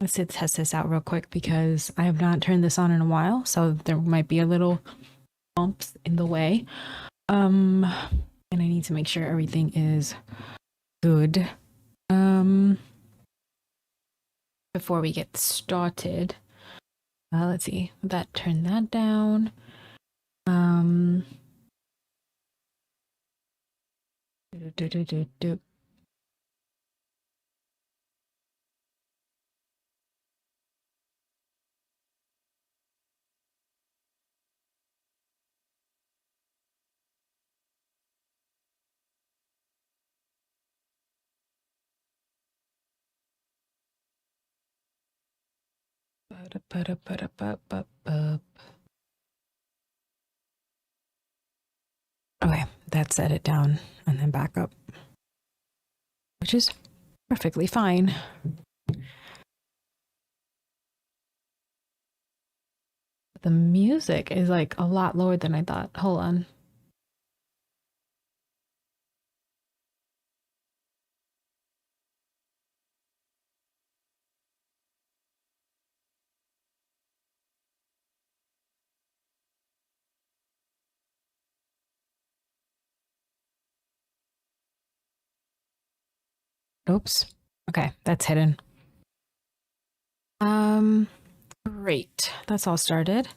Let's test this out real quick because I have not turned this on in a while, so there might be a little bumps in the way. And I need to make sure everything is good. Before we get started, let's see. Turn that down. Okay, that set it down and then back up, which is perfectly fine. The music is like a lot lower than I thought. Hold on. Oops. Okay, that's hidden. Great. That's all started.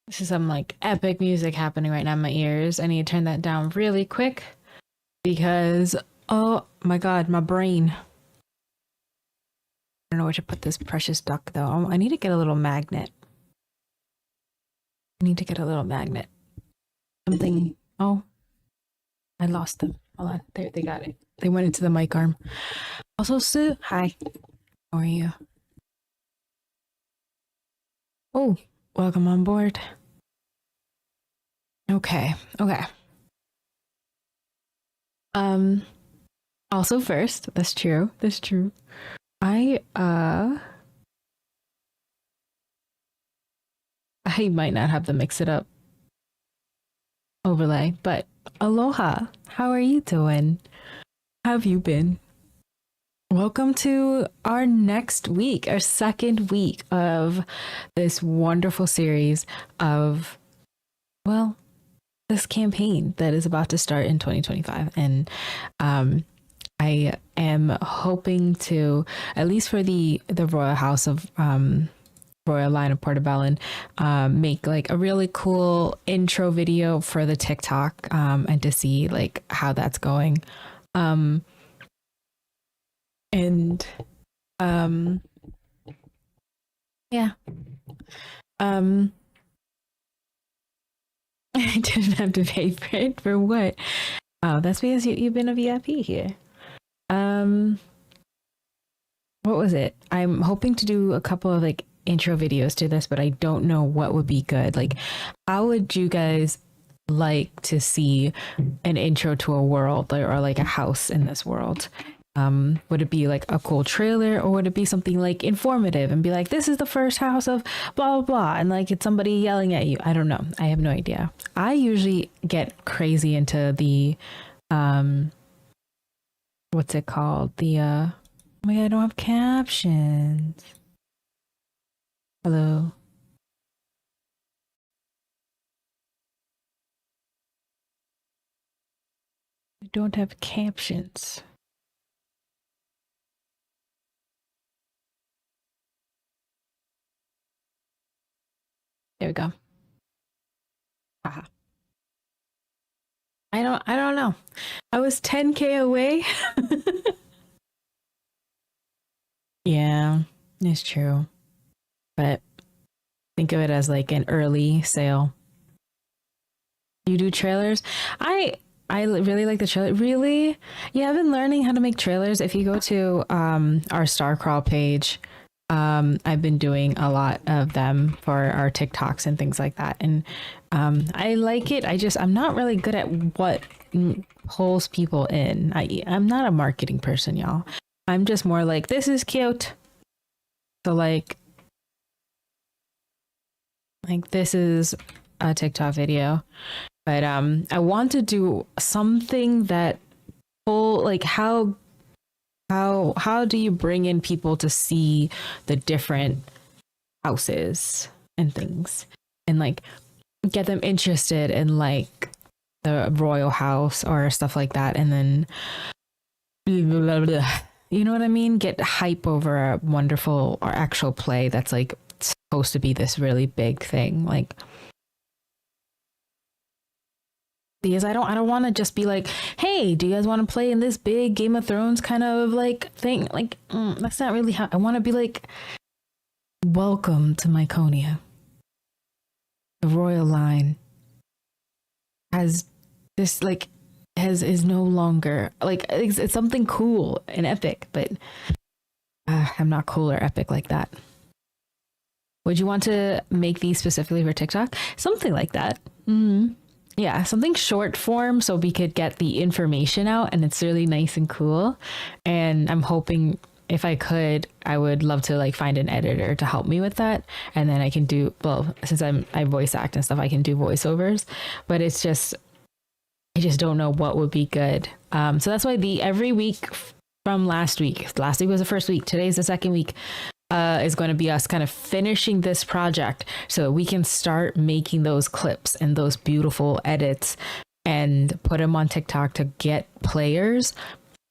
This is some like epic music happening right now in my ears. I need to turn that down really quick because, oh my God, my brain. I don't know where to put this precious duck though. I need to get a little magnet. Something. Oh, I lost them. Hold on. There, they got it. They went into the mic arm. Also, Sue, hi. How are you? Oh, welcome on board. Okay. Also first, that's true. I might not have the mix it up overlay, but aloha. How are you doing? How have you been? Welcome to our next week, our second week of this wonderful series of, well, this campaign that is about to start in 2025. And I am hoping to, at least for the Royal House of Royal Line of Portabellon, make like a really cool intro video for the TikTok and to see like how that's going. Yeah. I didn't have to pay for it. For what? Oh, that's because you've been a VIP here. What was it? I'm hoping to do a couple of like intro videos to this, but I don't know what would be good. Like, how would you guys like to see an intro to a world or like a house in this world? Would it be like a cool trailer, or would it be something like informative and be like, this is the first house of blah blah blah, and like it's somebody yelling at you? I don't know. I have no idea. I usually get crazy into the what's it called? The oh my God, I don't have captions. Hello. I don't have captions. There we go. Haha. I don't know. I was 10K away. Yeah, it's true. But think of it as like an early sale. You do trailers? I really like the trailer. Really? Yeah, I've been learning how to make trailers. If you go to our Starcrawl page, I've been doing a lot of them for our TikToks and things like that. And I like it. I'm not really good at what pulls people in. I'm not a marketing person, y'all. I'm just more like, this is cute. So like this is a TikTok video. But I want to do something that how how do you bring in people to see the different houses and things, and like get them interested in like the royal house or stuff like that, and then blah, blah, blah. You know what I mean? Get hype over a wonderful or actual play that's like supposed to be this really big thing. Like, because I don't want to just be like, hey, do you guys want to play in this big Game of Thrones kind of like thing? Like, that's not really how I want to be. Like, welcome to Myconia. The royal line has this like has is no longer like it's something cool and epic, but I'm not cool or epic like that. Would you want to make these specifically for TikTok? Something like that. Yeah, something short form so we could get the information out and it's really nice and cool. And I'm hoping if I could, I would love to like find an editor to help me with that. And then I can do, well, since I voice act and stuff, I can do voiceovers, but it's just, I just don't know what would be good. So that's why every week from last week was the first week. Today's the second week. Is going to be us kind of finishing this project so we can start making those clips and those beautiful edits and put them on TikTok to get players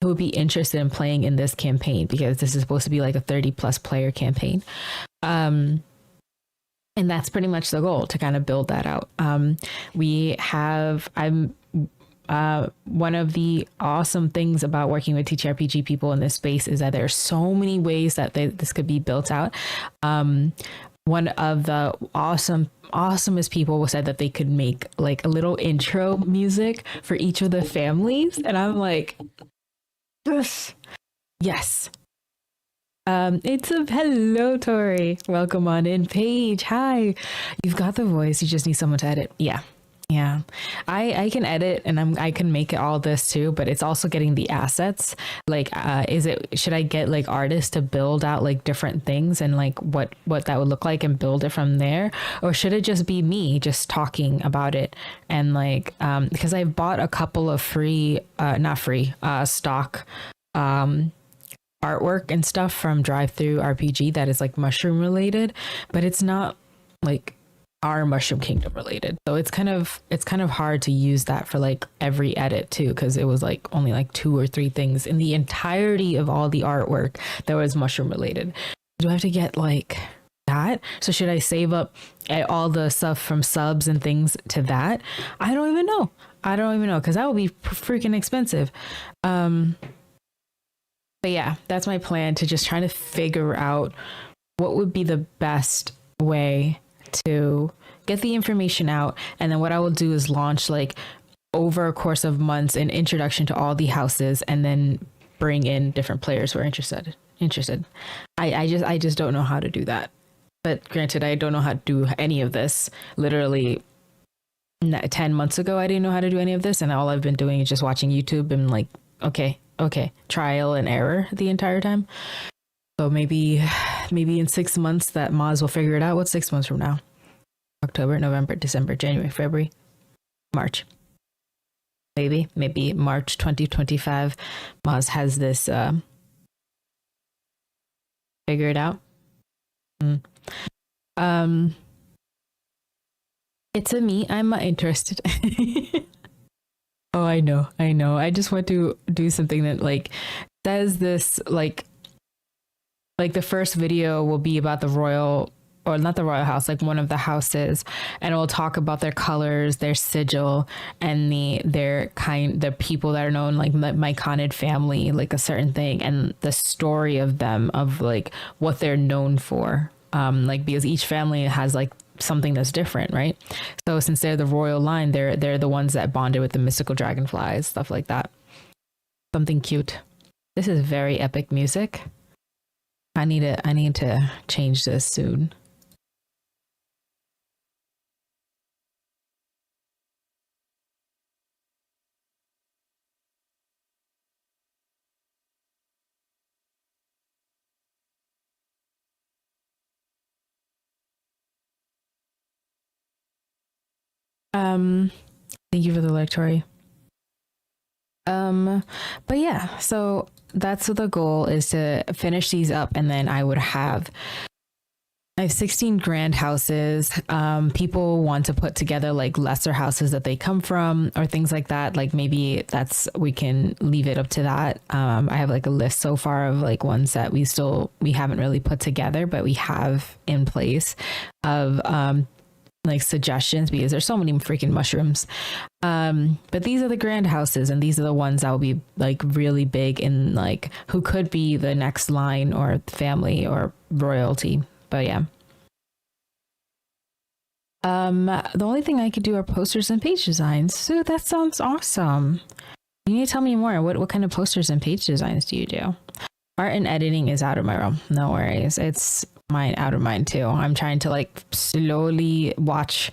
who would be interested in playing in this campaign, because this is supposed to be like a 30+ player campaign. And that's pretty much the goal, to kind of build that out. One of the awesome things about working with TTRPG people in this space is that there's so many ways that this could be built out. One of the awesomest people said that they could make like a little intro music for each of the families, and I'm like, yes. It's a hello, Tori. Welcome on in, Paige. Hi. You've got the voice. You just need someone to edit. Yeah, I can edit and I can make all this too, but it's also getting the assets. Like, should I get like artists to build out like different things and like what that would look like and build it from there? Or should it just be me just talking about it? And like, because I've bought a couple of stock, artwork and stuff from Drive Through RPG that is like mushroom related, but it's not like our Mushroom Kingdom related. So it's kind of hard to use that for like every edit too, because it was like only like 2 or 3 things in the entirety of all the artwork that was mushroom related. Do I have to get like that? So should I save up all the stuff from subs and things to that? I don't even know because that would be freaking expensive. But yeah, that's my plan, to just try to figure out what would be the best way to get the information out. And then what I will do is launch like over a course of months an introduction to all the houses, and then bring in different players who are interested. I just don't know how to do that. But granted, I don't know how to do any of this. Literally 10 months ago, I didn't know how to do any of this. And all I've been doing is just watching YouTube and like, okay, trial and error the entire time. So maybe in 6 months that Moz will figure it out. What's 6 months from now? October, November, December, January, February, March. Maybe March 2025, Moz has this figured out. It's a me. I'm not interested. Oh, I know. I just want to do something that like says this like the first video will be about the royal, or not the royal house, like one of the houses, and it will talk about their colors, their sigil, and the people that are known, like Myconid family, like a certain thing, and the story of them, of like what they're known for. Like, because each family has like something that's different, right? So since they're the royal line, they're the ones that bonded with the mystical dragonflies, stuff like that. Something cute. This is very epic music. I need to change this soon. Thank you for the lecture. Um, but yeah, so that's what the goal is, to finish these up, and then I have 16 grand houses. People want to put together like lesser houses that they come from or things like that. Like maybe we can leave it up to that. I have like a list so far of like ones that we haven't really put together, but we have in place of, like suggestions, because there's so many freaking mushrooms. But these are the grand houses, and these are the ones that will be like really big in like who could be the next line or family or royalty. But yeah. The only thing I could do are posters and page designs. So that sounds awesome. You need to tell me more. What kind of posters and page designs do you do? Art and editing is out of my realm. No worries. It's mine out of mine too. I'm trying to like slowly watch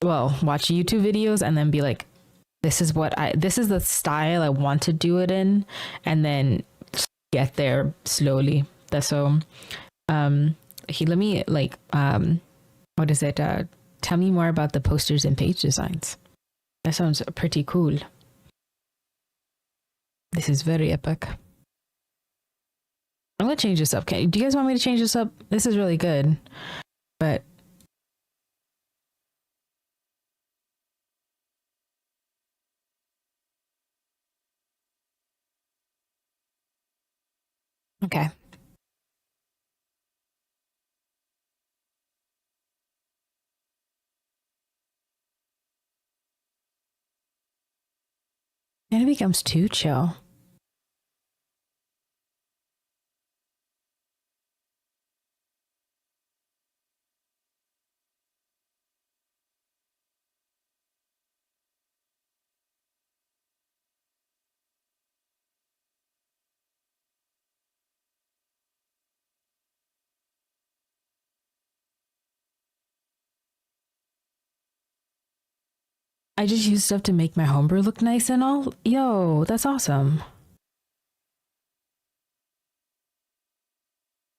YouTube videos and then be like, this is the style I want to do it in, and then get there slowly. That's so let me like what is it? Tell me more about the posters and page designs. That sounds pretty cool. This is very epic. I'm gonna change this up. Do you guys want me to change this up? This is really good, but okay. And it becomes too chill. I just use stuff to make my homebrew look nice and all. Yo, that's awesome.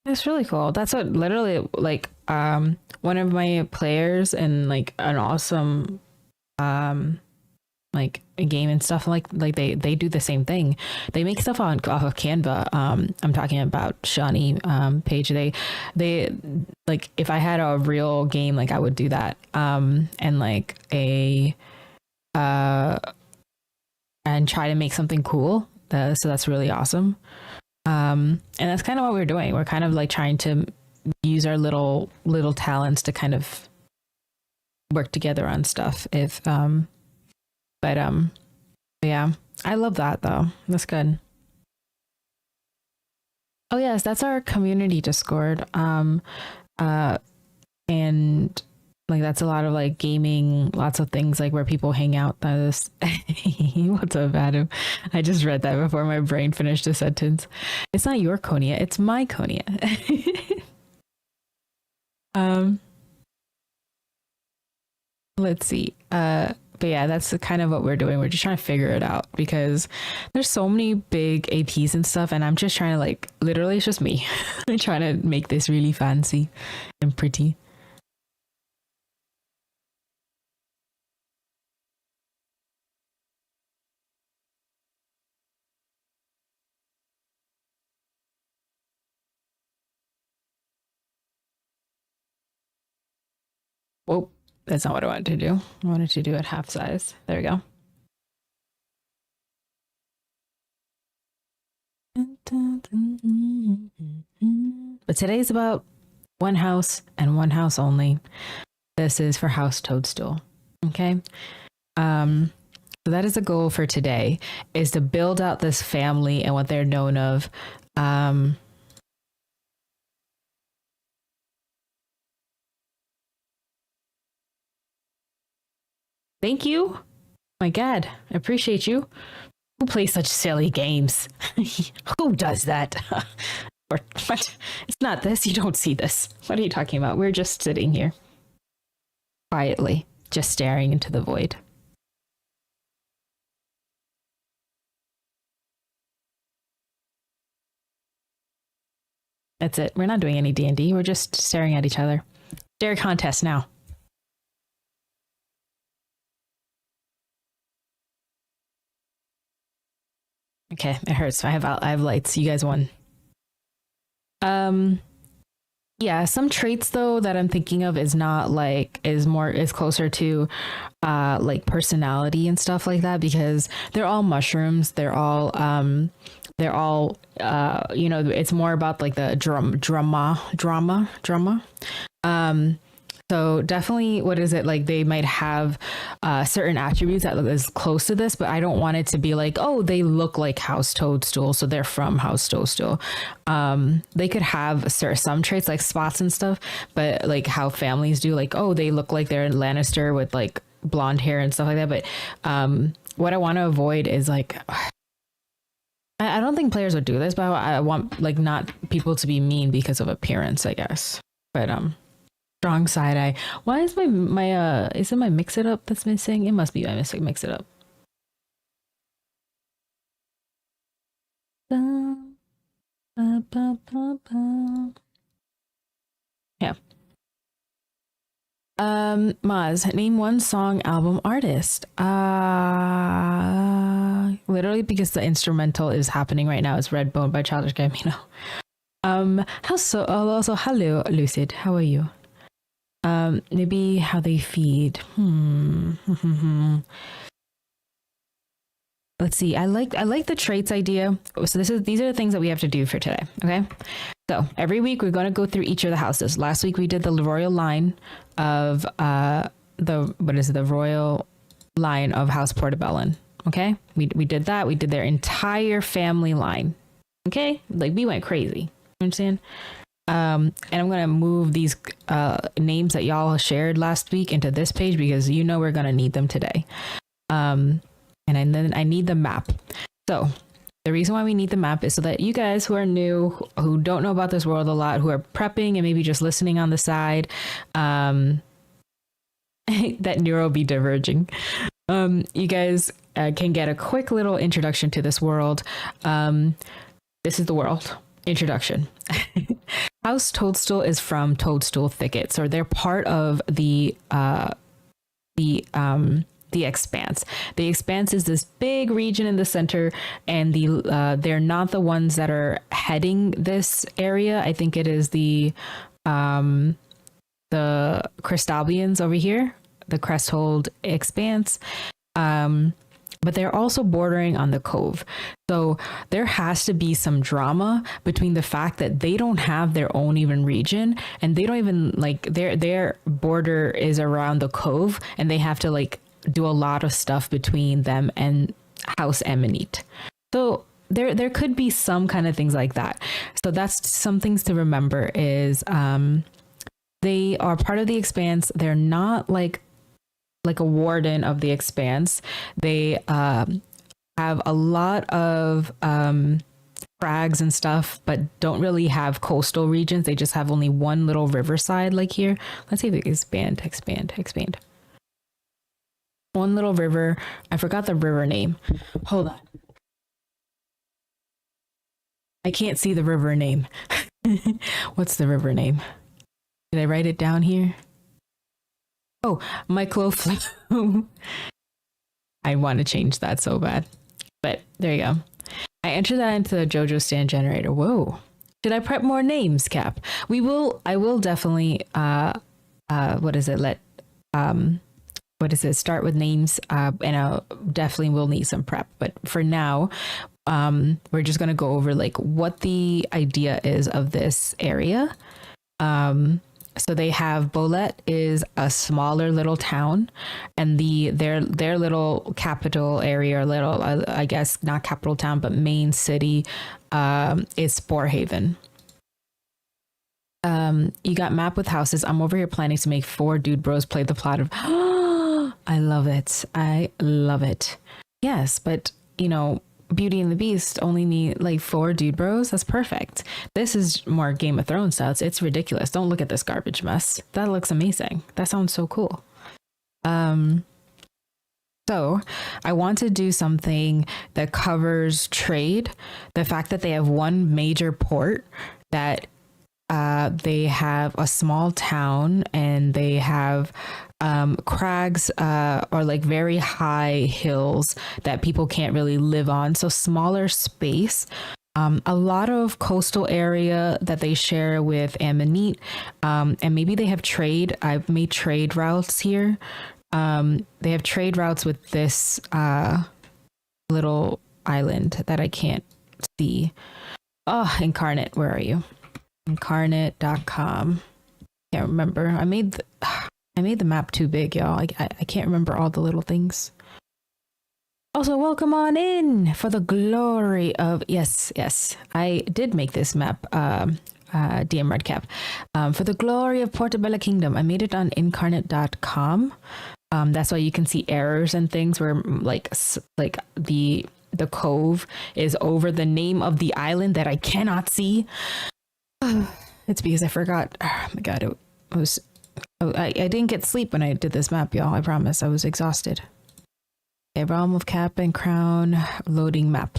That's really cool. That's what literally like one of my players in like an awesome like a game and stuff, like they do the same thing. They make stuff off of Canva. I'm talking about Shawnee page. They like, if I had a real game, like I would do that. And like uh and try to make something cool. So that's really awesome. And that's kind of what we're doing. We're kind of like trying to use our little talents to kind of work together on stuff. But yeah, I love that though. That's good. Oh yes, that's our community Discord. Uh, and like that's a lot of like gaming, lots of things like where people hang out. That is, what's up, Adam? I just read that before my brain finished a sentence. It's not your Konya, it's my Konya. um, let's see. But yeah, that's kind of what we're doing. We're just trying to figure it out because there's so many big APs and stuff, and I'm just trying to like literally it's just me. I'm trying to make this really fancy and pretty. Whoa, that's not what I wanted to do. I wanted to do it half size. There we go. But today's about one house and one house only. This is for House Toadstool. Okay. So that is the goal for today, is to build out this family and what they're known of. Thank you. My God, I appreciate you. Who plays such silly games? Who does that? Or what? It's not this. You don't see this. What are you talking about? We're just sitting here quietly, just staring into the void. That's it. We're not doing any D&D. We're just staring at each other. Stare contest now. Okay, it hurts. I have lights. You guys won. Um, yeah, some traits though that I'm thinking of is not like is closer to like personality and stuff like that because they're all mushrooms. They're all you know, it's more about like the drama. Um so definitely, what is it like? They might have certain attributes that is close to this, but I don't want it to be like, oh, they look like House Toadstool, so they're from House Toadstool. They could have some traits like spots and stuff, but like how families do, like, oh, they look like they're Lannister with like blonde hair and stuff like that. But what I want to avoid is like, I don't think players would do this, but I want like not people to be mean because of appearance, I guess. But strong side eye. Why is my is it my mix it up that's missing? It must be my mix it up. Yeah. Maz, name one song, album, artist. Literally because the instrumental is happening right now is Redbone by Childish Gambino. Also hello Lucid, how are you? Maybe how they feed. Let's see. I like the traits idea. So these are the things that we have to do for today. Okay. So every week we're going to go through each of the houses. Last week we did the royal line of the royal line of House Portabellon. Okay. We did that. We did their entire family line. Okay. Like we went crazy. You understand? And I'm going to move these names that y'all shared last week into this page because you know we're going to need them today. And then I need the map. So the reason why we need the map is so that you guys who are new, who don't know about this world a lot, who are prepping and maybe just listening on the side, that neuro be diverging. You guys can get a quick little introduction to this world. This is the world. Introduction. House Toadstool is from Toadstool Thickets, or they're part of the Expanse. The Expanse is this big region in the center, and they're not the ones that are heading this area. I think it is the Cristalbians over here, the Cresthold Expanse. But they're also bordering on the Cove. So there has to be some drama between the fact that they don't have their own even region, and they don't even like their border is around the Cove, and they have to like do a lot of stuff between them and House Emanite. So there could be some kind of things like that. So that's some things to remember is they are part of the Expanse. They're not like a warden of the Expanse. They have a lot of crags and stuff, but don't really have coastal regions. They just have only one little riverside like here. Let's see if they expand. One little river. I forgot the river name. Hold on. I can't see the river name. What's the river name? Did I write it down here? Oh, my Cloflow. I want to change that so bad. But there you go. I entered that into the JoJo stand generator. Whoa. Should I prep more names, Cap? I will definitely start with names, and I definitely will need some prep. But for now, we're just gonna go over like what the idea is of this area. So they have Bolet is a smaller little town, and their little capital area, or little I guess not capital town but main city, is Sporehaven. You got map with houses. I'm over here planning to make 4 dude bros play the plot of. I love it. Yes, but you know, Beauty and the Beast only need like 4 dude bros. That's perfect. This is more Game of Thrones style. It's ridiculous. Don't look at this garbage mess. That looks amazing. That sounds so cool. So I want to do something that covers trade. The fact that they have one major port that They have a small town, and they have crags or like very high hills that people can't really live on. So smaller space. A lot of coastal area that they share with Ammonite, and maybe they have trade. I've made trade routes here. They have trade routes with this little island that I can't see. Oh, Incarnate, where are you? Incarnate.com. Can't remember. I made the map too big, y'all. I can't remember all the little things. Also, welcome on in for the glory of yes. I did make this map. DM Redcap. For the glory of Portabellon Kingdom. I made it on incarnate.com. That's why you can see errors and things where like the cove is over the name of the island that I cannot see. It's because I forgot. Oh my god, it was. I didn't get sleep when I did this map, y'all. I promise. I was exhausted. Okay, realm of cap and crown. Loading map.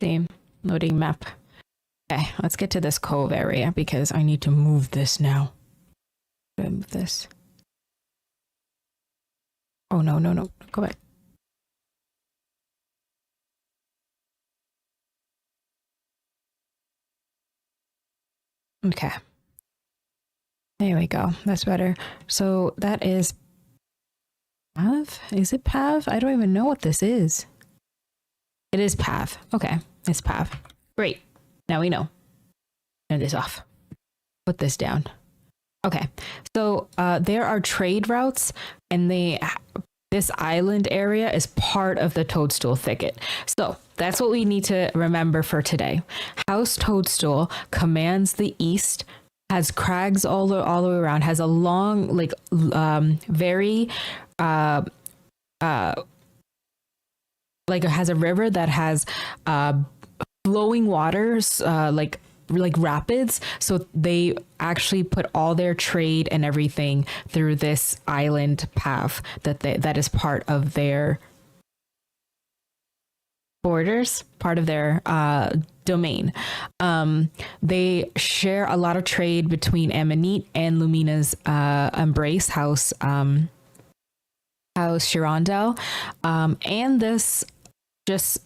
Same. Loading map. Okay, let's get to this cove area because I need to move this now. Move this. Oh no. Go back. Okay. There we go. That's better. So that is Pav? Is it Pav? I don't even know what this is. It is Pav. Okay. It's Pav. Great. Now we know. Turn this off. Put this down. Okay. So there are trade routes, and this island area is part of the Toadstool Thicket. So that's what we need to remember for today. House Toadstool commands the east, has crags all the way around, has a long, like, very, like it has a river that has flowing waters, like rapids. So they actually put all their trade and everything through this island path that is part of their borders, part of their domain. They share a lot of trade between Ammonite and Lumina's embrace house, House Chirondel, and this just.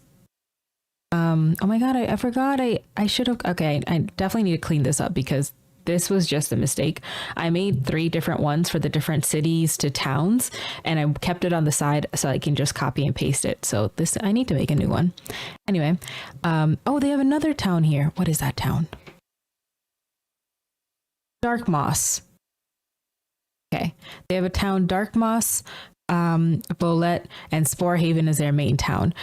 Oh my god, I forgot. I should have. Okay, I definitely need to clean this up because this was just a mistake. I made 3 different ones for the different cities to towns, and I kept it on the side so I can just copy and paste it. So this, I need to make a new one. Anyway, oh, they have another town here. What is that town? Dark Moss. Okay, they have a town, Dark Moss, Bolette, and Sporehaven is their main town.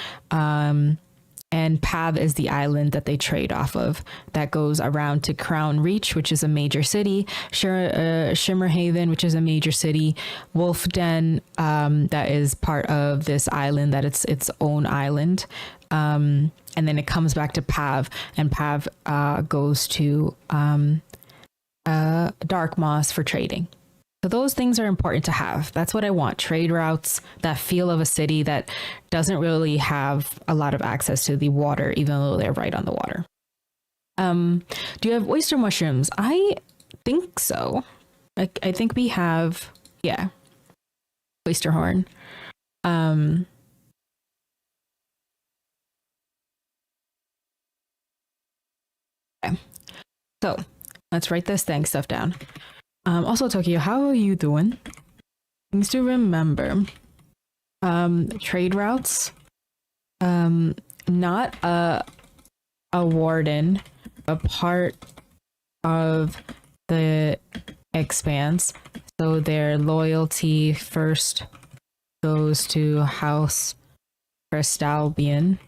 And Pav is the island that they trade off of that goes around to Crown Reach, which is a major city, Shimmerhaven, which is a major city, Wolf Den, that is part of this island, that it's its own island. And then it comes back to Pav, and Pav goes to Dark Moss for trading. So those things are important to have. That's what I want. Trade routes, that feel of a city that doesn't really have a lot of access to the water, even though they're right on the water. Do you have oyster mushrooms? I think so. I think we have, yeah, oyster horn. Okay. So let's write this thanks stuff down. Also, Tokyo, how are you doing? Things to remember. Trade routes. Not a warden, a part of the expanse. So their loyalty first goes to House Portabellon.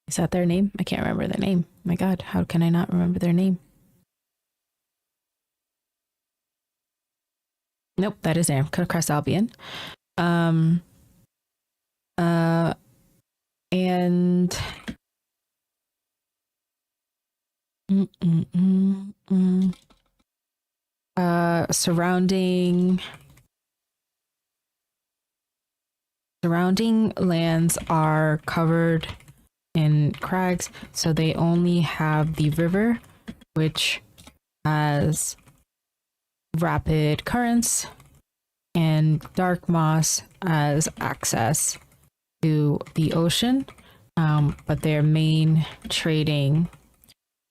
Is that their name? I can't remember their name. My God, how can I not remember their name? Nope, that is there. Cross Albion. And surrounding lands are covered in crags, so they only have the river, which has rapid currents, and dark moss as access to the ocean. But their main trading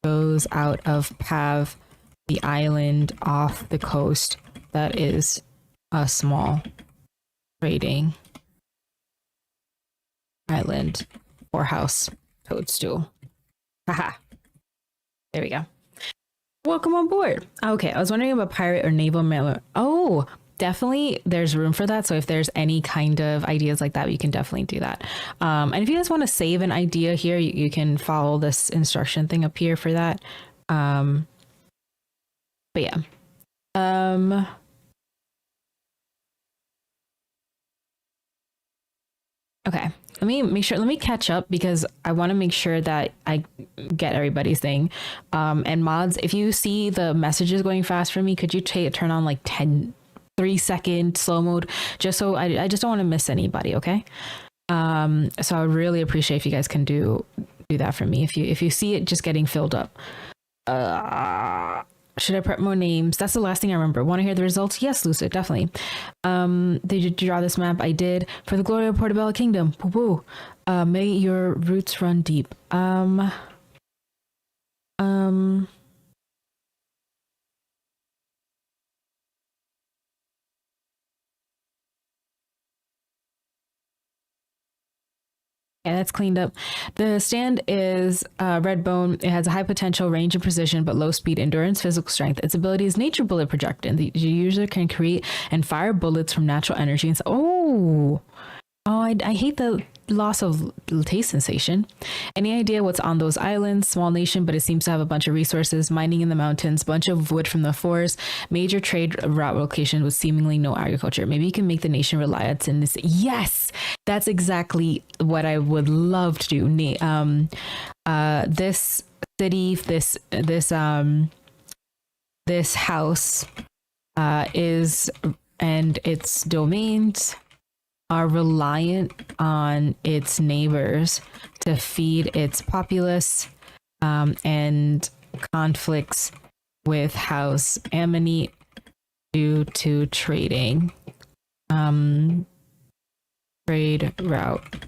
goes out of Pav, the island off the coast that is a small trading island for House Toadstool. Haha. There we go. Welcome on board. Okay, I was wondering about pirate or naval mail. Oh, definitely there's room for that. So if there's any kind of ideas like that, you can definitely do that. And if you guys want to save an idea here, you can follow this instruction thing up here for that. But yeah. Okay. Let me catch up because I want to make sure that I get everybody's thing. And mods, if you see the messages going fast for me, could you turn on like 3-second slow mode, just so I just don't want to miss anybody. Okay. So I would really appreciate if you guys can do that for me. If you see it just getting filled up. Should I prep more names? That's the last thing I remember. Want to hear the results? Yes, Lucid, definitely. Did you draw this map? I did. For the glory of Portabellon Kingdom. Woo woo. May your roots run deep. Yeah, that's cleaned up. The stand is red bone. It has a high potential range and precision, but low speed, endurance, physical strength. Its ability is nature bullet projectile. The user can create and fire bullets from natural energy. And I hate the loss of taste sensation. Any idea what's on those islands? Small nation, but it seems to have a bunch of resources. Mining in the mountains, bunch of wood from the forest, major trade route location with seemingly no agriculture. Maybe you can make the nation reliant in this. Yes, that's exactly what I would love to do. This city, this house is, and its domains are reliant on its neighbors to feed its populace, and conflicts with House Ammonite due to trading. Trade route.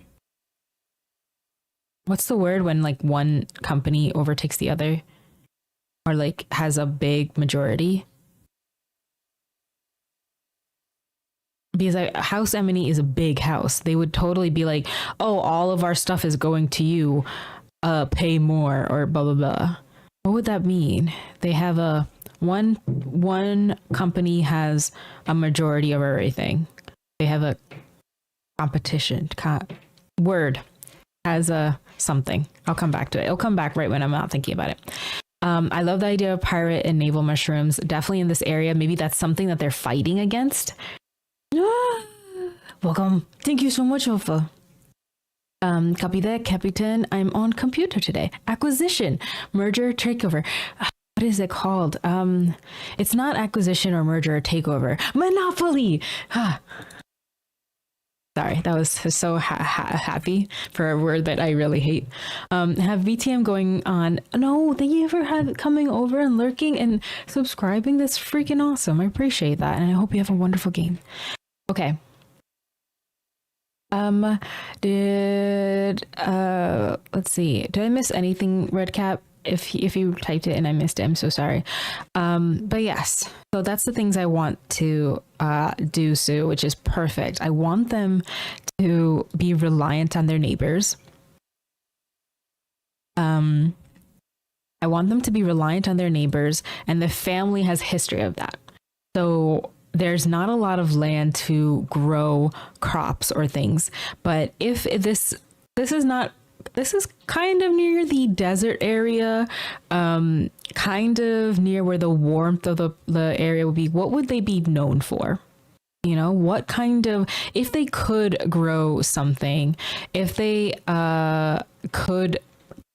What's the word when like one company overtakes the other, or like has a big majority? Because House Ammonite is a big house. They would totally be like, oh, all of our stuff is going to you, pay more, or blah blah blah. What would that mean? They have one company has a majority of everything. They have a competition word has a something. I'll come back to it. It'll come back right when I'm not thinking about it. I love the idea of pirate and naval mushrooms. Definitely in this area. Maybe that's something that they're fighting against. Welcome. Thank you so much, Alpha. Copy that, Captain. I'm on computer today. Acquisition, merger, takeover. What is it called? It's not acquisition or merger or takeover. Monopoly. Sorry, that was so happy for a word that I really hate. Have VTM going on. No, thank you for coming over and lurking and subscribing. That's freaking awesome. I appreciate that. And I hope you have a wonderful game. Okay. Let's see. Did I miss anything, Redcap? If you typed it and I missed it, I'm so sorry. But yes, so that's the things I want to do, Sue, which is perfect. I want them to be reliant on their neighbors. I want them to be reliant on their neighbors, and the family has history of that. So there's not a lot of land to grow crops or things, but if this is kind of near the desert area, kind of near where the warmth of the area would be, what would they be known for? You know, what kind of, if they could grow something, if they could,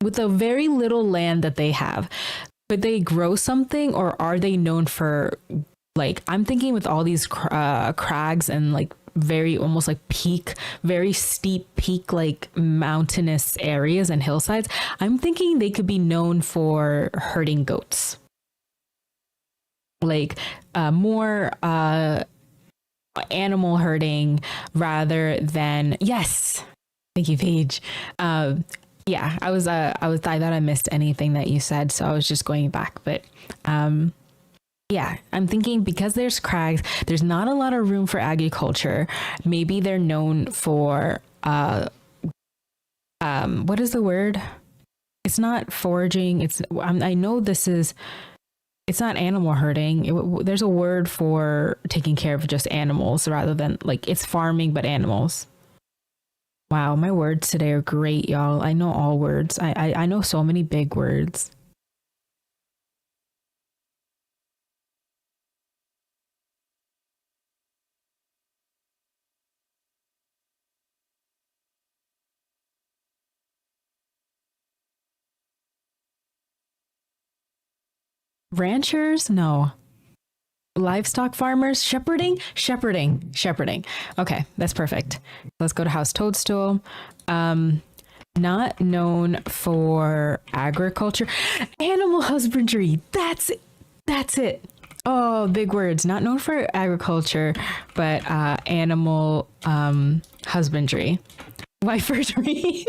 with the very little land that they have, could they grow something, or are they known for Like I'm thinking with all these crags and like very almost like peak, very steep peak, like mountainous areas and hillsides, I'm thinking they could be known for herding goats. Like more animal herding rather than, yes. Thank you, Paige. Yeah, I thought I missed anything that you said, so I was just going back. But yeah, I'm thinking because there's crags, there's not a lot of room for agriculture. Maybe they're known for what is the word? It's not foraging. I know this is. It's not animal herding. There's a word for taking care of just animals rather than like it's farming, but animals. Wow, my words today are great, y'all. I know all words. I know so many big words. Ranchers? No. Livestock farmers? Shepherding. Okay, that's perfect. Let's go to House Toadstool. Not known for agriculture. Animal husbandry. That's it. Oh, big words. Not known for agriculture, but animal husbandry. Wifery.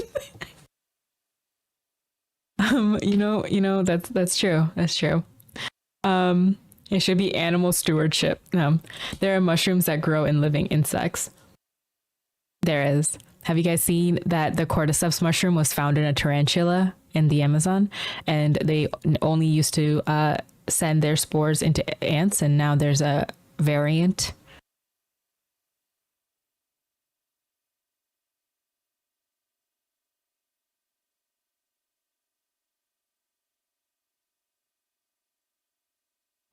That's true. That's true. It should be animal stewardship. There are mushrooms that grow in living insects. There is. Have you guys seen that the cordyceps mushroom was found in a tarantula in the Amazon, and they only used to send their spores into ants, and now there's a variant.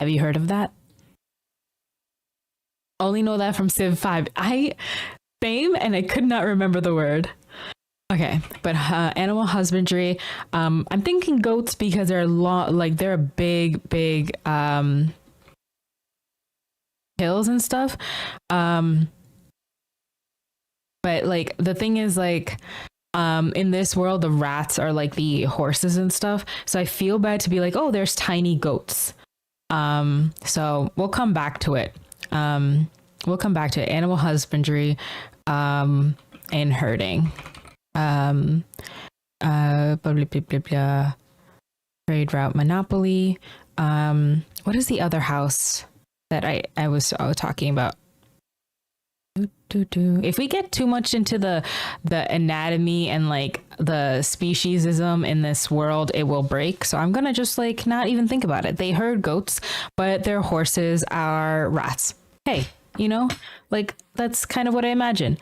Have you heard of that? Only know that from Civ 5. Same, and I could not remember the word. Okay, but animal husbandry. I'm thinking goats because they're like they're a big hills and stuff. But like the thing is like in this world the rats are like the horses and stuff. So I feel bad to be like, oh, there's tiny goats. So we'll come back to it. Animal husbandry and herding. Blah, blah, blah, blah, blah. Trade route monopoly. What is the other house that I was talking about? If we get too much into the anatomy and like the speciesism in this world, it will break. So I'm gonna just like not even think about it. They herd goats, but their horses are rats. Hey, like that's kind of what I imagine.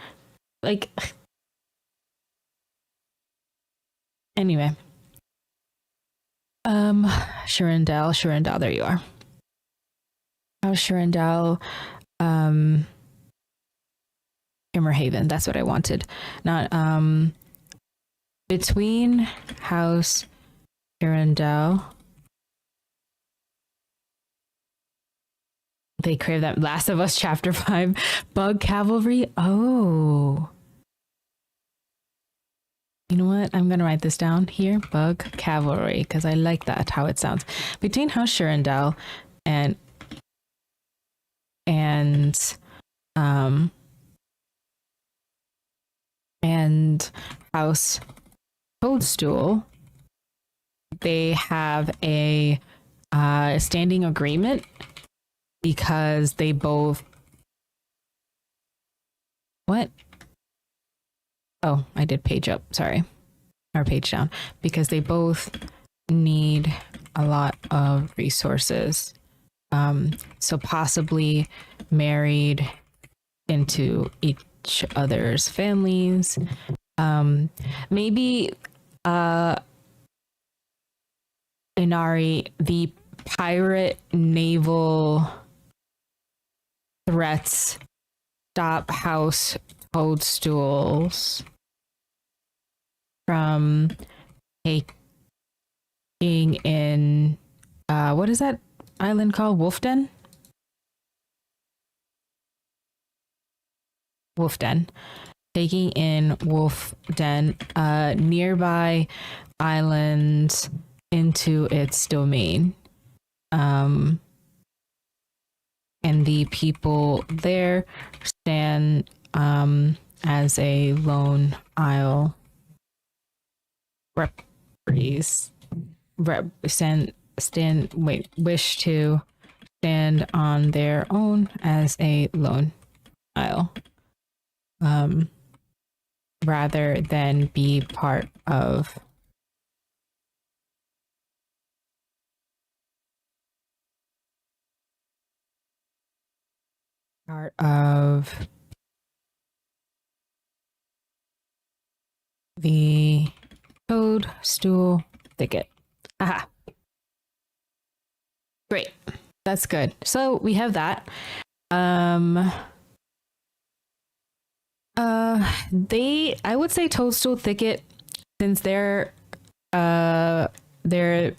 Like anyway. Shirindel, there you are. Oh, Shirindel, Shimmerhaven, that's what I wanted. Not between House Shirindel. They crave that Last of Us Chapter 5 Bug Cavalry. Oh. You know what? I'm going to write this down here. Bug Cavalry, because I like that, how it sounds. Between House Shirindel and House Toadstool, they have a standing agreement because they both... What? Oh, I did page up. Sorry. Or page down. Because they both need a lot of resources. So possibly married into each other's families. Maybe Inari, the pirate naval threats, stop House Toadstools from taking in what is that island called? Wolfden? wolf den. Taking in wolf den, nearby islands into its domain. And the people there stand as a lone isle wish to stand on their own as a lone isle, rather than be part of the toadstool thicket. Aha. Great. That's good. So we have that. I would say toadstool thicket, since their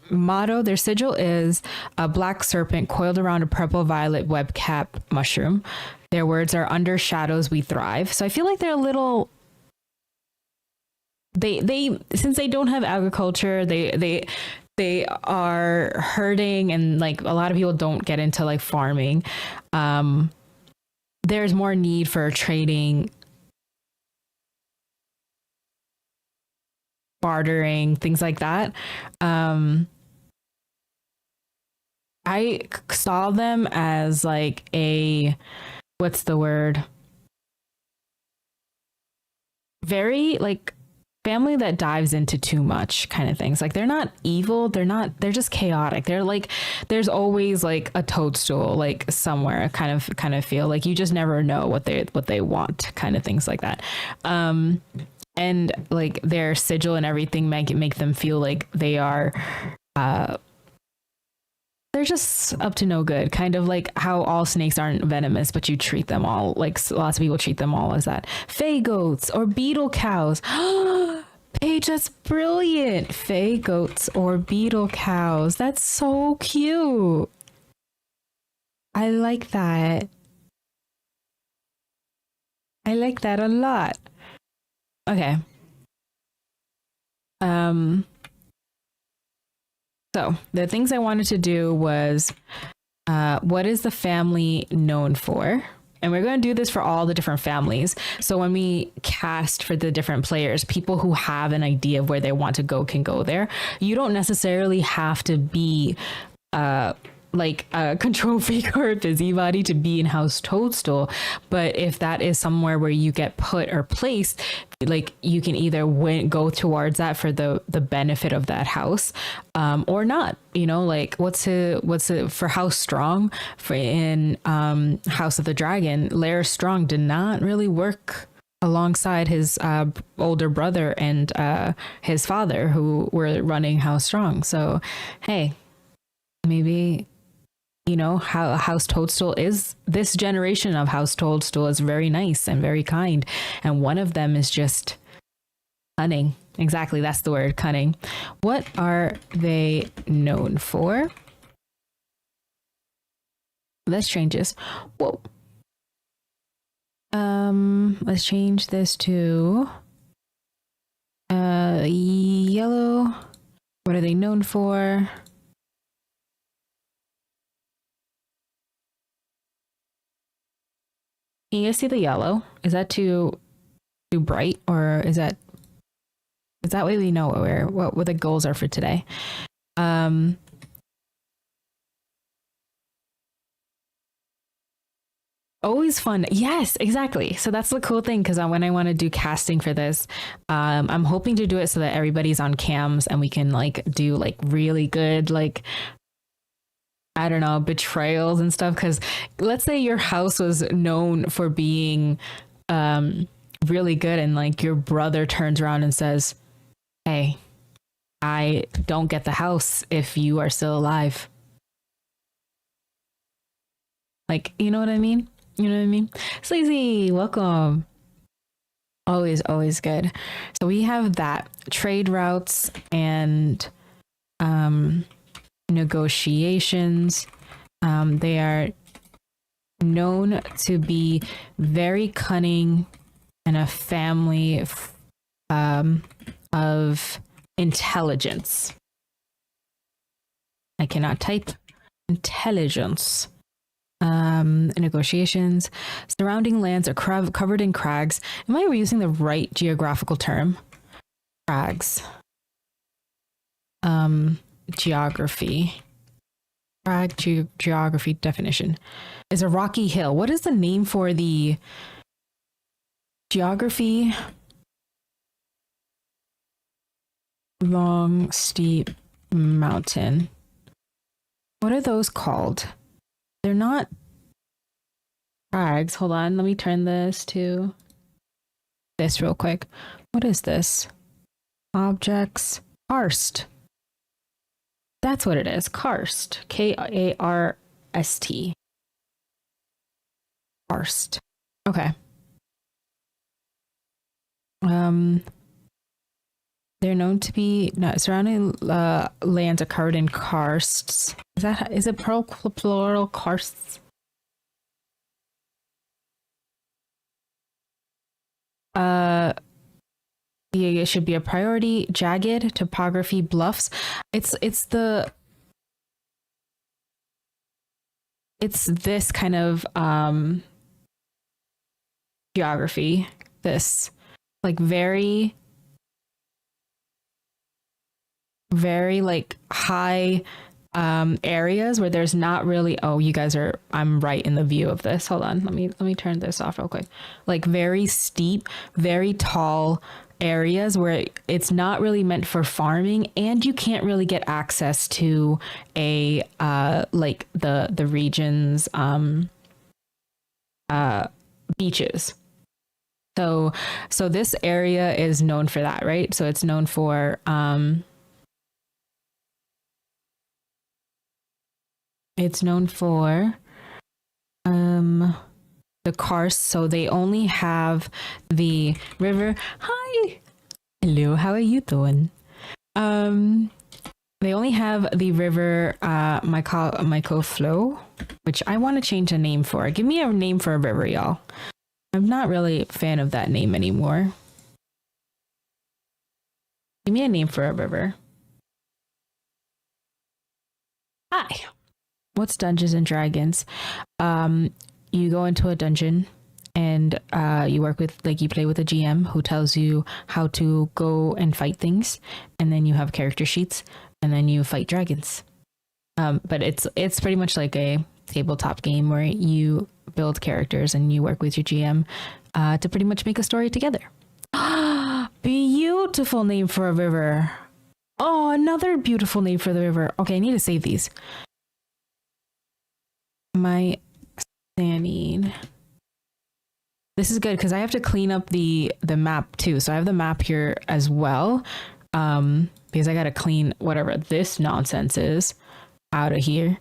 motto, their sigil is a black serpent coiled around a purple violet web cap mushroom. Their words are under shadows we thrive. So I feel like they're a little, they since they don't have agriculture, they are herding, and like a lot of people don't get into like farming. There's more need for trading, bartering, things like that. I saw them as like what's the word? Very like family that dives into too much kind of things. Like they're not evil, they're just chaotic. They're like, there's always like a toadstool like somewhere, kind of feel like you just never know what they want, kind of things like that. And like their sigil and everything make them feel like they are they're just up to no good, kind of like how all snakes aren't venomous, but you treat them all like lots of people treat them all as that. Fey goats or beetle cows. Paige, that's brilliant. Fey goats or beetle cows. That's so cute. I like that. I like that a lot. Okay. So the things I wanted to do was, what is the family known for? And we're going to do this for all the different families. So when we cast for the different players, people who have an idea of where they want to go can go there. You don't necessarily have to be like a control freak or a busybody to be in House Toadstool, but if that is somewhere where you get put or placed, like you can either go towards that for the benefit of that house, or not. You know, like what's it for House Strong? For in House of the Dragon, Lair Strong did not really work alongside his older brother and his father, who were running House Strong. So hey, maybe, you know, how House Toadstool is, this generation of House Toadstool is very nice and very kind. And one of them is just cunning. Exactly. That's the word, cunning. What are they known for? Let's change this. Whoa. Let's change this to yellow. What are they known for? Can you guys see the yellow? Is that too bright, or is that way we know what the goals are for today? Always fun. Yes, exactly. So that's the cool thing, because when I want to do casting for this, I'm hoping to do it so that everybody's on cams and we can like do like really good, like, I don't know, betrayals and stuff. Because let's say your house was known for being really good, and like your brother turns around and says, hey, I don't get the house if you are still alive. Like, you know what I mean? You know what I mean? Sleazy, welcome. Always good. So we have that. Trade routes and negotiations. They are known to be very cunning and a family of intelligence. I cannot type. Intelligence. Negotiations. Surrounding lands are covered in crags. Am I using the right geographical term? Crags. Geography. Crag geography definition is a rocky hill. What is the name for the geography? Long, steep mountain. What are those called? They're not crags. Hold on. Let me turn this to this real quick. What is this? Objects. Karst. That's what it is. Karst. Karst. Karst. Okay. They're known to be surrounding lands are covered in karsts. Is it plural karsts? Yeah, it should be a priority. Jagged topography, bluffs. It's this kind of geography. This like very like high areas where there's not really, oh, you guys are, I'm right in the view of this. Hold on, let me turn this off real quick. Like very steep, very tall areas where it's not really meant for farming, and you can't really get access to a like the region's beaches. So this area is known for that, right? So it's known for the karst. So they only have the river. Hi, hello, how are you doing? They only have the river Myco flow, which I want to change a name for. Give me a name for a river, y'all. I'm not really a fan of that name anymore. Give me a name for a river. Hi. What's Dungeons and Dragons? You go into a dungeon and you work with, like, you play with a GM who tells you how to go and fight things, and then you have character sheets, and then you fight dragons. But it's pretty much like a tabletop game where you build characters and you work with your GM to pretty much make a story together. Beautiful name for a river. Oh, another beautiful name for the river. Okay, I need to save these. My standing. This is good because I have to clean up the map too. So I have the map here as well, because I got to clean whatever this nonsense is out of here.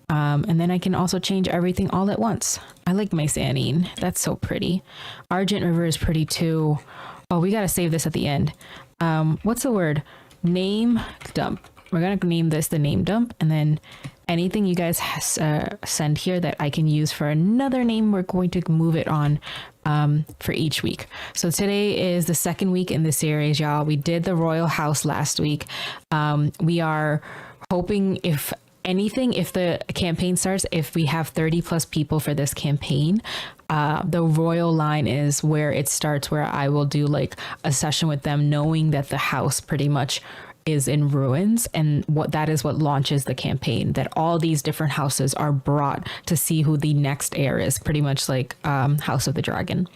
And then I can also change everything all at once. I like my Sanine. That's so pretty. Argent River is pretty too. Oh, we got to save this at the end. What's the word? Name dump. We're going to name this the name dump. And then anything you guys send here that I can use for another name, we're going to move it on for each week. So today is the second week in the series, y'all. We did the Royal House last week. We are hoping, if anything, if the campaign starts, if we have 30 plus people for this campaign, the royal line is where it starts, where I will do like a session with them, knowing that the house pretty much is in ruins, and what that is what launches the campaign, that all these different houses are brought to see who the next heir is, pretty much like House of the Dragon.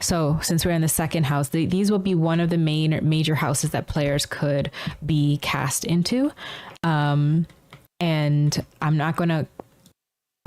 So since we're in the second house, these will be one of the major houses that players could be cast into. And I'm not going to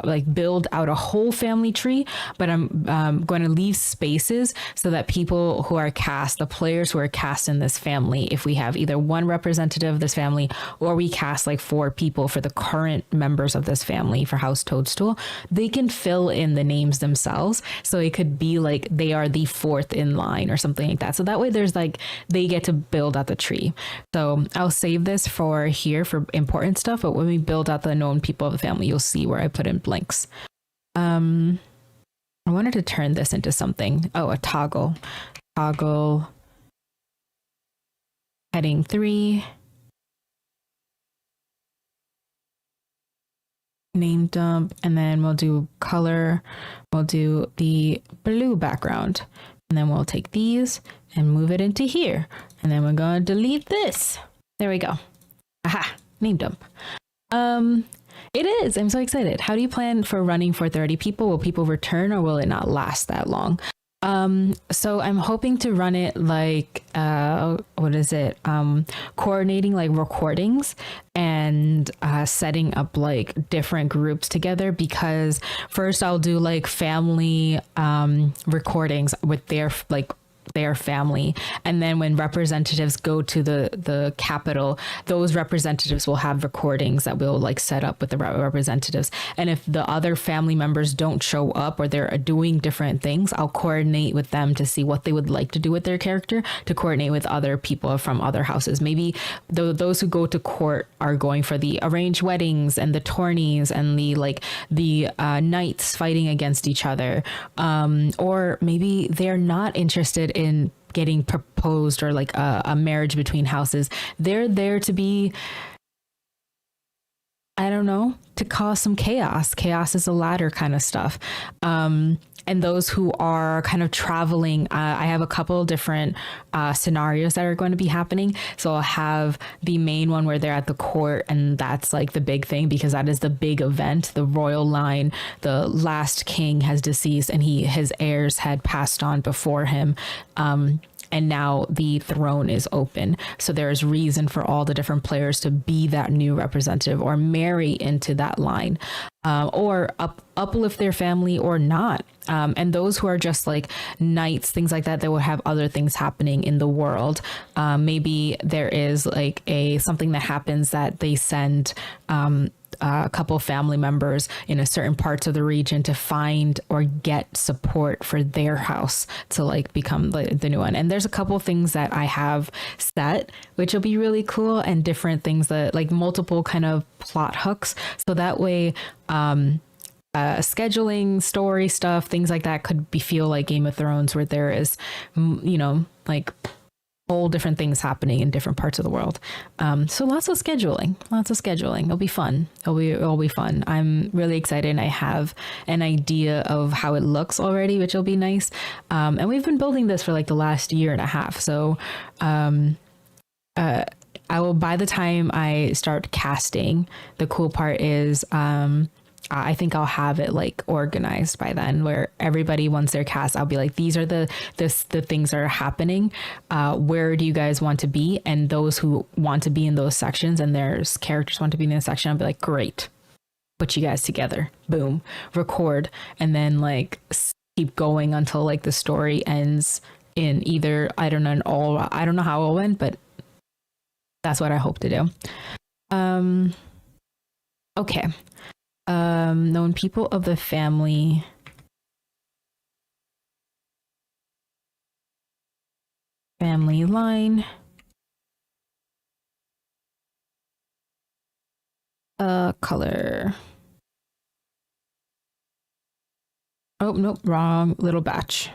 like build out a whole family tree, but I'm going to leave spaces so that people who are cast, the players who are cast in this family, if we have either one representative of this family or we cast like 4 people for the current members of this family for House Toadstool, they can fill in the names themselves. So it could be like they are the 4th in line or something like that. So that way there's like, they get to build out the tree. So I'll save this for here for important stuff, but when we build out the known people of the family, you'll see where I put in blanks. I wanted to turn this into something. Oh, a toggle. Toggle heading 3. Name dump, and then we'll do color. We'll do the blue background, and then we'll take these and move it into here. And then we're going to delete this. There we go. Aha, name dump. It is. I'm so excited. How do you plan for running for 30 people? Will people return or will it not last that long? So I'm hoping to run it like, coordinating like recordings and setting up like different groups together, because first I'll do like family recordings with their family, and then when representatives go to the capital, those representatives will have recordings that we'll like set up with the representatives. And if the other family members don't show up or they're doing different things, I'll coordinate with them to see what they would like to do with their character, to coordinate with other people from other houses. Maybe those who go to court are going for the arranged weddings and the tourneys and the knights fighting against each other, or maybe they're not interested in getting proposed or like a marriage between houses. They're there to be, I don't know, to cause some chaos. Chaos is a ladder kind of stuff. And those who are kind of traveling, I have a couple different scenarios that are going to be happening. So I'll have the main one where they're at the court, and that's like the big thing, because that is the big event. The royal line, the last king has deceased, and his heirs had passed on before him. And now the throne is open. So there's reason for all the different players to be that new representative or marry into that line, or uplift their family or not. And those who are just like knights, things like that, they will have other things happening in the world. Maybe there is like something that happens that they send a couple family members in a certain parts of the region to find or get support for their house to like become the new one. And there's a couple things that I have set, which will be really cool, and different things that like multiple kind of plot hooks. So that way, scheduling, story stuff, things like that could feel like Game of Thrones, where there is, like whole different things happening in different parts of the world. So lots of scheduling. It'll be fun. It'll be fun. I'm really excited, and I have an idea of how it looks already, which will be nice. And we've been building this for like the last year and a half. So I will, by the time I start casting, the cool part is I think I'll have it like organized by then, where everybody, once they're cast, I'll be like, these are the things that are happening. Where do you guys want to be? And those who want to be in those sections and there's characters want to be in the section, I'll be like, great, put you guys together, boom, record, and then like keep going until like the story ends in either, I don't know how it went, but that's what I hope to do. Okay. Known people of the family line. Color. Oh, nope, wrong little batch.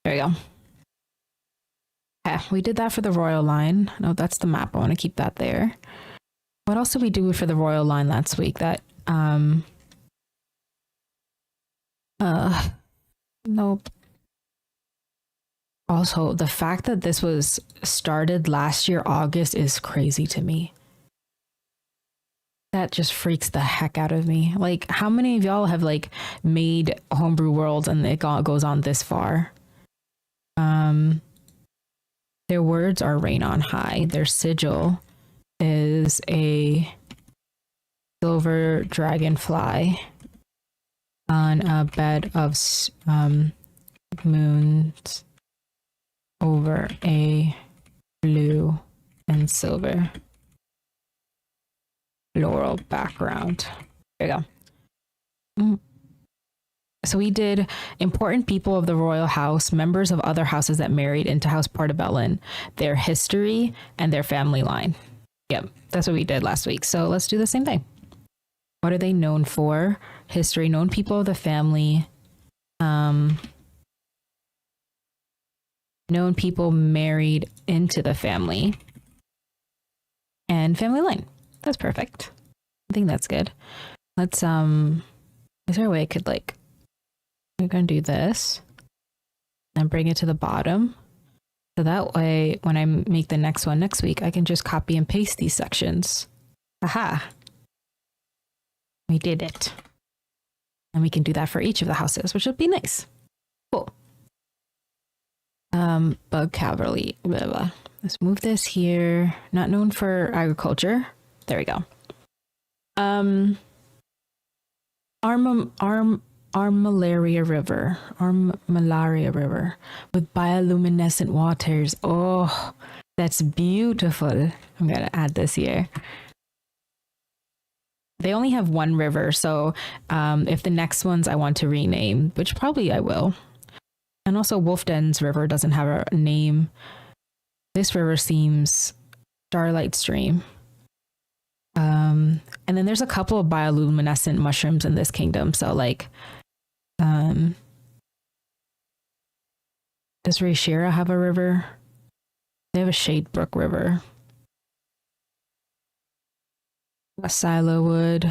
There you go. Okay, we did that for the royal line. No, that's the map. I want to keep that there. What else did we do for the royal line last week? That nope. Also, the fact that this was started last year August is crazy to me. That just freaks the heck out of me. Like, how many of y'all have like made homebrew worlds and it goes on this far? Their words are rain on high. Their sigil is a silver dragonfly on a bed of moons over a blue and silver floral background. There you go. So we did important people of the royal house, members of other houses that married into House Portabellon, their history, and their family line. Yep, that's what we did last week. So let's do the same thing. What are they known for? history, known people of the family, known people married into the family, and family line. That's perfect. I think that's good. Let's is there a way I could like, we're gonna do this and bring it to the bottom. So that way, when I make the next one next week, I can just copy and paste these sections. Aha. We did it. And we can do that for each of the houses, which would be nice. Cool. Bug cavalry, blah, blah. Let's move this here. Not known for agriculture. There we go. Armillaria River with bioluminescent waters. Oh, that's beautiful. I'm gonna add this here. They only have one river, so if the next ones I want to rename, which probably I will. And also Wolfden's River doesn't have a name. This river seems Starlight Stream. And then there's a couple of bioluminescent mushrooms in this kingdom. So like, does Rayshira have a river? They have a Shadebrook River. Silowood.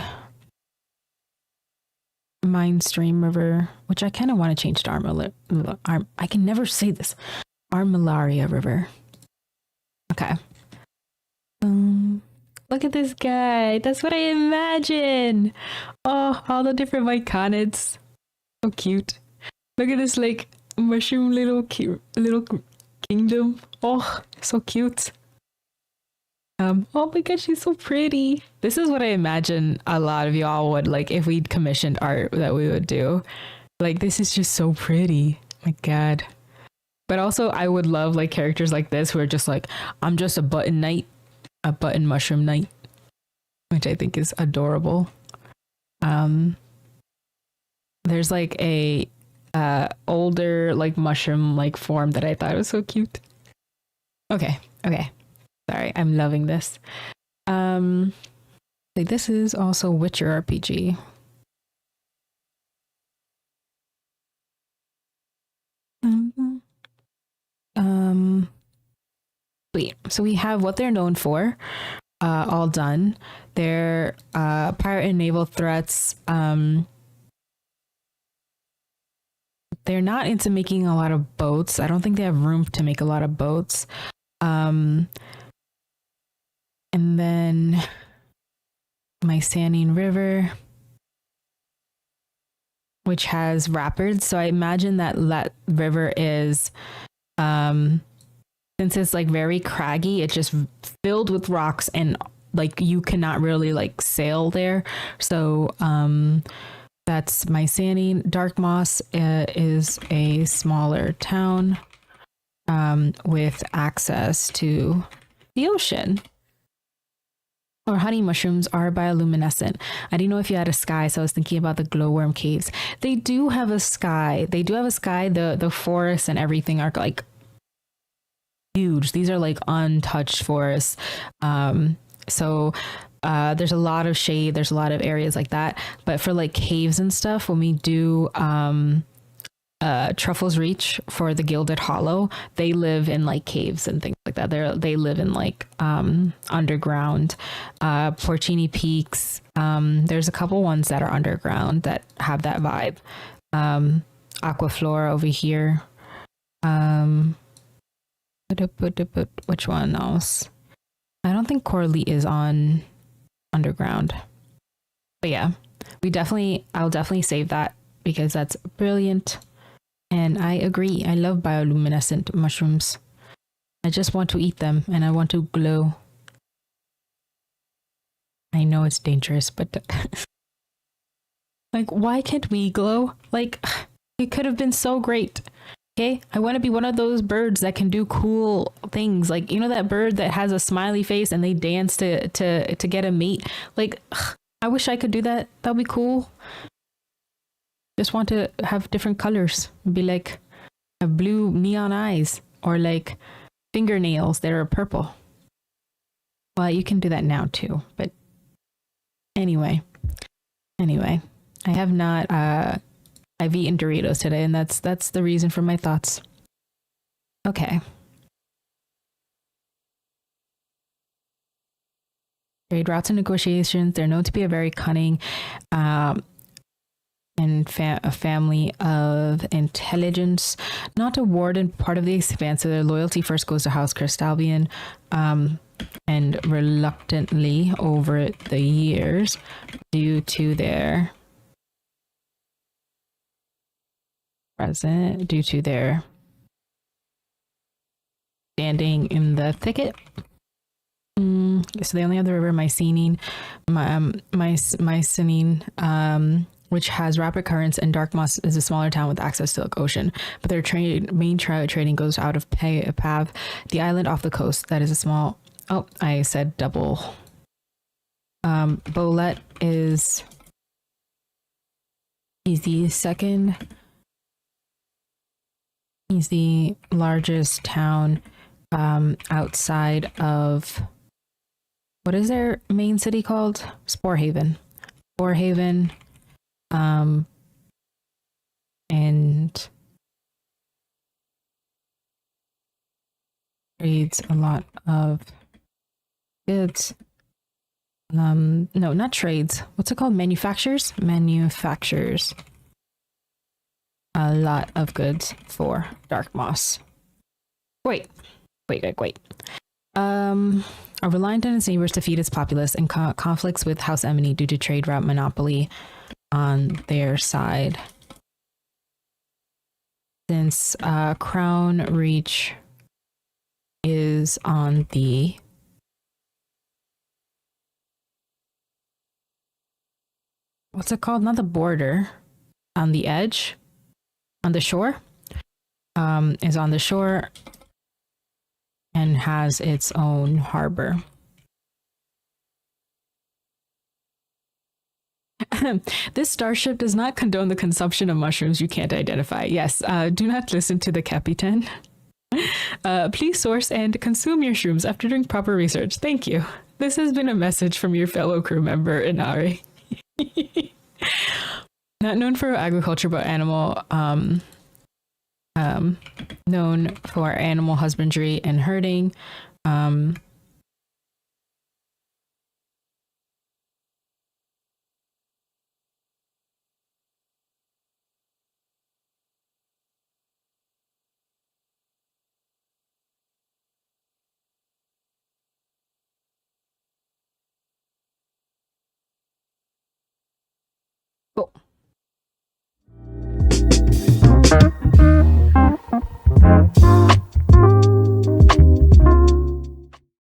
Mindstream River, which I kind of want to change to I can never say this. Armillaria River. Okay. Look at this guy. That's what I imagine. Oh, all the different myconids. So cute. Look at this like mushroom little kingdom. Oh, so cute. Oh my god, she's so pretty. This is what I imagine a lot of y'all would like if we'd commissioned art that we would do. Like, this is just so pretty. My god. But also I would love like characters like this who are just like, I'm just a button knight, a button mushroom knight, which I think is adorable. There's like a older like mushroom like form that I thought was so cute. Okay. Sorry, I'm loving this. Like this is also Witcher RPG. Sweet. So we have what they're known for, all done. Their pirate and naval threats. They're not into making a lot of boats. I don't think they have room to make a lot of boats. And then Mycenaean River, which has rapids. So I imagine that river is, since it's like very craggy, it's just filled with rocks and like you cannot really like sail there. So that's Mycenaean. Darkmoss is a smaller town with access to the ocean. Or honey mushrooms are bioluminescent. I didn't know if you had a sky, so I was thinking about the glowworm caves. They do have a sky. The forests and everything are like huge. These are like untouched forests. So there's a lot of shade. There's a lot of areas like that. But for like caves and stuff, when we do Truffle's Reach for the Gilded Hollow, they live in like caves and things like that. They live in like underground. Porcini Peaks, there's a couple ones that are underground that have that vibe. Aquaflora over here. Which one else? I don't think Corley is on underground, but yeah, I'll definitely save that because that's brilliant. And I agree. I love bioluminescent mushrooms. I just want to eat them and I want to glow. I know it's dangerous, but like, why can't we glow? Like, it could have been so great. Okay, I want to be one of those birds that can do cool things. Like, you know, that bird that has a smiley face and they dance to get a mate. Like, I wish I could do that. That'd be cool. Just want to have different colors. Be like, have blue neon eyes or like fingernails that are purple. Well, you can do that now too. But anyway, I have not. I've eaten Doritos today, and that's the reason for my thoughts. Okay. Trade routes and negotiations. They're known to be a very cunning and a family of intelligence. Not a warden part of the expanse, so their loyalty first goes to House Portabellon, and reluctantly over the years, due to their standing in the thicket. So they only have the river Mycenae, which has rapid currents, and Darkmoss is a smaller town with access to the ocean. But their main trading goes out of Pav, the island off the coast. That is a small. Oh, I said double. Bolet is. He's the second. He's the largest town outside of. What is their main city called? Sporhaven. And trades a lot of goods. No, not trades. What's it called? Manufactures a lot of goods for Darkmoss. Wait. Are reliant on its neighbors to feed its populace, and conflicts with House Emily due to trade route monopoly on their side. Since Crown Reach is on the what's it called? Not the border, on the edge, on the shore, is on the shore and has its own harbor. This starship does not condone the consumption of mushrooms you can't identify. Yes, do not listen to the Capitan. Please source and consume your shrooms after doing proper research. Thank you. This has been a message from your fellow crew member, Inari. Not known for agriculture, but known for animal husbandry and herding.